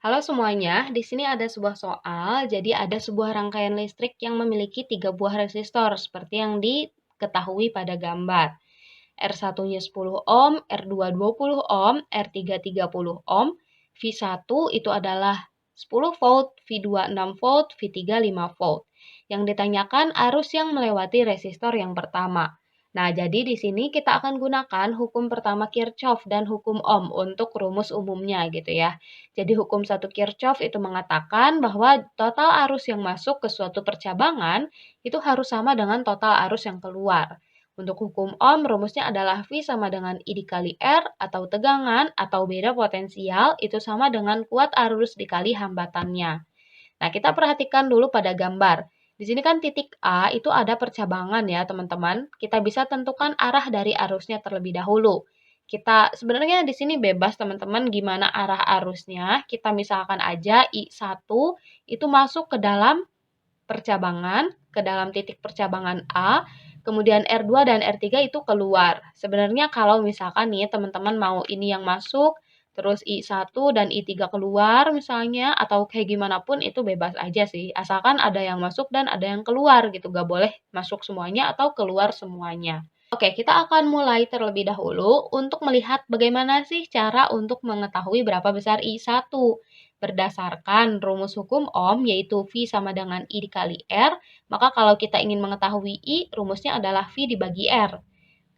Halo semuanya, di sini ada sebuah soal. Jadi ada sebuah rangkaian listrik yang memiliki 3 buah resistor seperti yang diketahui pada gambar. R1-nya 10 ohm, R2 20 ohm, R3 30 ohm, V1 itu adalah 10 volt, V2 6 volt, V3 5 volt. Yang ditanyakan arus yang melewati resistor yang pertama. Nah, jadi di sini kita akan gunakan hukum pertama Kirchhoff dan hukum Ohm untuk rumus umumnya gitu ya. Jadi hukum satu Kirchhoff itu mengatakan bahwa total arus yang masuk ke suatu percabangan itu harus sama dengan total arus yang keluar. Untuk hukum Ohm, rumusnya adalah V sama dengan I dikali R, atau tegangan atau beda potensial itu sama dengan kuat arus dikali hambatannya. Nah, kita perhatikan dulu pada gambar. Di sini kan titik A itu ada percabangan ya, teman-teman. Kita bisa tentukan arah dari arusnya terlebih dahulu. Kita sebenarnya di sini bebas teman-teman gimana arah arusnya. Kita misalkan aja I1 itu masuk ke dalam percabangan, ke dalam titik percabangan A, kemudian R2 dan R3 itu keluar. Sebenarnya kalau misalkan nih teman-teman mau ini yang masuk, terus I1 dan I3 keluar misalnya, atau kayak gimana pun itu bebas aja sih. Asalkan ada yang masuk dan ada yang keluar gitu. Gak boleh masuk semuanya atau keluar semuanya. Oke, kita akan mulai terlebih dahulu untuk melihat bagaimana sih cara untuk mengetahui berapa besar I1. Berdasarkan rumus hukum Ohm, yaitu V sama dengan I dikali R, maka kalau kita ingin mengetahui I, rumusnya adalah V dibagi R.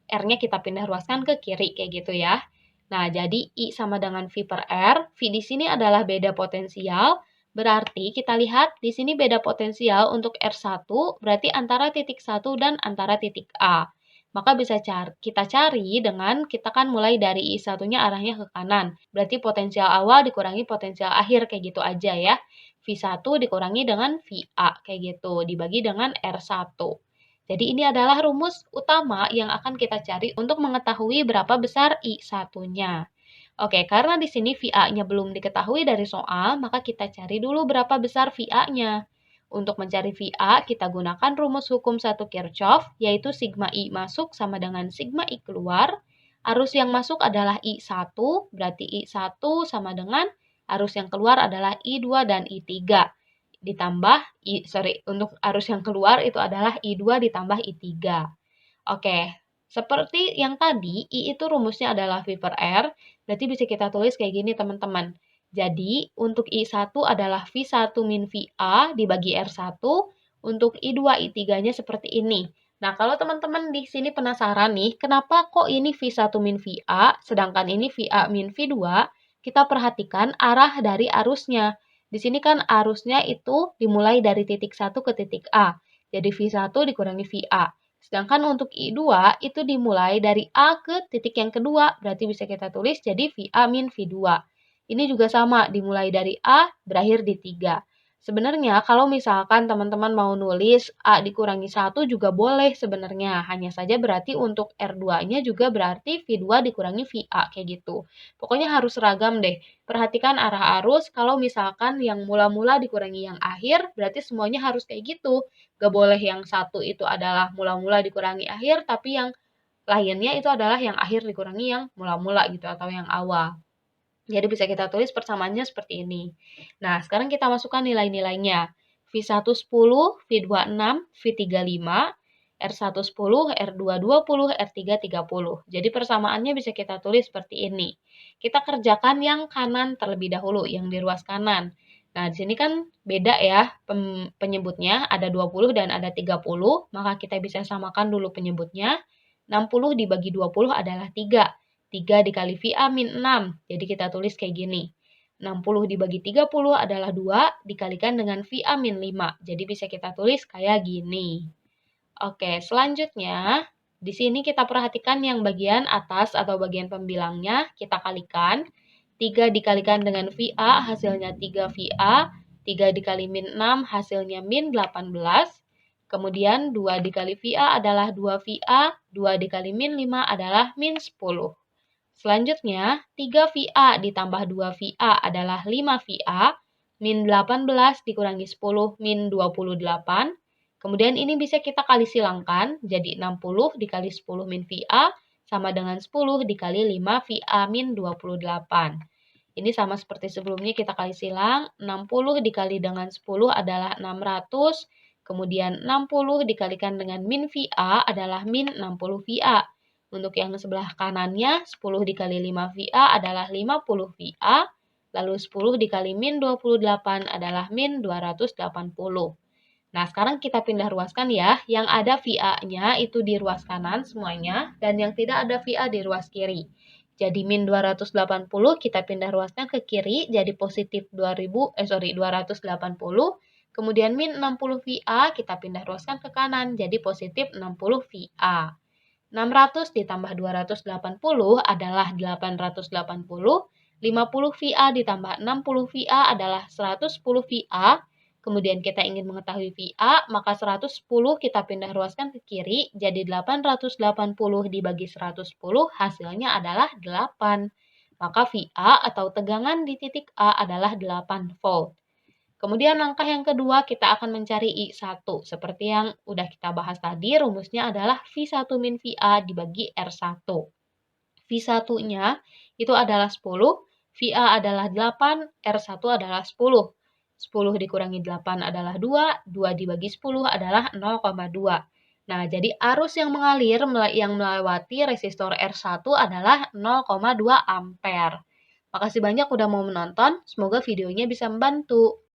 R-nya kita pindah ruaskan ke kiri, kayak gitu ya. Nah, jadi I sama dengan V per R. V di sini adalah beda potensial, berarti kita lihat di sini beda potensial untuk R1, berarti antara titik 1 dan antara titik A. Maka bisa kita cari dengan kita kan mulai dari I1-nya arahnya ke kanan. Berarti potensial awal dikurangi potensial akhir kayak gitu aja ya. V1 dikurangi dengan VA kayak gitu, dibagi dengan R1. Jadi ini adalah rumus utama yang akan kita cari untuk mengetahui berapa besar I1-nya. Oke, karena di sini VA-nya belum diketahui dari soal, maka kita cari dulu berapa besar VA-nya. Untuk mencari VA, kita gunakan rumus hukum satu Kirchhoff, yaitu sigma I masuk sama dengan sigma I keluar. Arus yang masuk adalah I1, berarti I1 sama dengan arus yang keluar adalah I2 dan I3. Ditambah, untuk arus yang keluar itu adalah I2 ditambah I3. Oke, seperti yang tadi, I itu rumusnya adalah V per R, berarti bisa kita tulis kayak gini teman-teman. Jadi, untuk I1 adalah V1 min VA dibagi R1, untuk I2, I3-nya seperti ini. Nah, kalau teman-teman di sini penasaran nih, kenapa kok ini V1 min VA, sedangkan ini VA min V2, kita perhatikan arah dari arusnya. Di sini kan arusnya itu dimulai dari titik 1 ke titik A. Jadi V1 dikurangi VA. Sedangkan untuk I2 itu dimulai dari A ke titik yang kedua, berarti bisa kita tulis jadi VA min V2. Ini juga sama, dimulai dari A, berakhir di 3. Sebenarnya kalau misalkan teman-teman mau nulis A dikurangi 1 juga boleh sebenarnya. Hanya saja berarti untuk R2-nya juga berarti V2 dikurangi VA, kayak gitu. Pokoknya harus seragam deh. Perhatikan arah arus, kalau misalkan yang mula-mula dikurangi yang akhir, berarti semuanya harus kayak gitu. Gak boleh yang satu itu adalah mula-mula dikurangi akhir, tapi yang lainnya itu adalah yang akhir dikurangi yang mula-mula gitu, atau yang awal. Jadi bisa kita tulis persamaannya seperti ini. Nah, sekarang kita masukkan nilai-nilainya. V1 10, V2 6, V3 5, R1 10, R2 20, R3 30. Jadi persamaannya bisa kita tulis seperti ini. Kita kerjakan yang kanan terlebih dahulu, yang di ruas kanan. Nah, di sini kan beda ya penyebutnya, ada 20 dan ada 30, maka kita bisa samakan dulu penyebutnya. 60 dibagi 20 adalah 3. 3 dikali VA min 6. Jadi kita tulis kayak gini. 60 dibagi 30 adalah 2 dikalikan dengan VA min 5. Jadi bisa kita tulis kayak gini. Oke, selanjutnya di sini kita perhatikan yang bagian atas atau bagian pembilangnya kita kalikan. 3 dikalikan dengan VA hasilnya 3 VA. 3 dikali min 6 hasilnya min 18. Kemudian 2 dikali VA adalah 2 VA. 2 dikali min 5 adalah min 10. Selanjutnya, 3 VA ditambah 2 VA adalah 5 VA, min 18 dikurangi 10, min 28. Kemudian ini bisa kita kali silangkan, jadi 60 dikali 10 min VA sama dengan 10 dikali 5 VA min 28. Ini sama seperti sebelumnya kita kali silang, 60 dikali dengan 10 adalah 600, kemudian 60 dikalikan dengan min VA adalah min 60 VA. Untuk yang sebelah kanannya, 10 dikali 5 VA adalah 50 VA, lalu 10 dikali min 28 adalah min 280. Nah, sekarang kita pindah ruaskan ya. Yang ada VA-nya itu di ruas kanan semuanya, dan yang tidak ada VA di ruas kiri. Jadi min 280 kita pindah ruaskan ke kiri, jadi positif 280. Kemudian min 60 VA kita pindah ruaskan ke kanan, jadi positif 60 VA. 600 ditambah 280 adalah 880. 50 VA ditambah 60 VA adalah 110 VA. Kemudian kita ingin mengetahui VA, maka 110 kita pindah ruaskan ke kiri, jadi 880 dibagi 110 hasilnya adalah 8. Maka VA atau tegangan di titik A adalah 8 volt. Kemudian langkah yang kedua kita akan mencari I1. Seperti yang udah kita bahas tadi, rumusnya adalah V1 min VA dibagi R1. V1-nya itu adalah 10, VA adalah 8, R1 adalah 10. 10 dikurangi 8 adalah 2, 2 dibagi 10 adalah 0,2. Nah, jadi arus yang mengalir yang melewati resistor R1 adalah 0,2 ampere. Makasih banyak udah mau menonton, semoga videonya bisa membantu.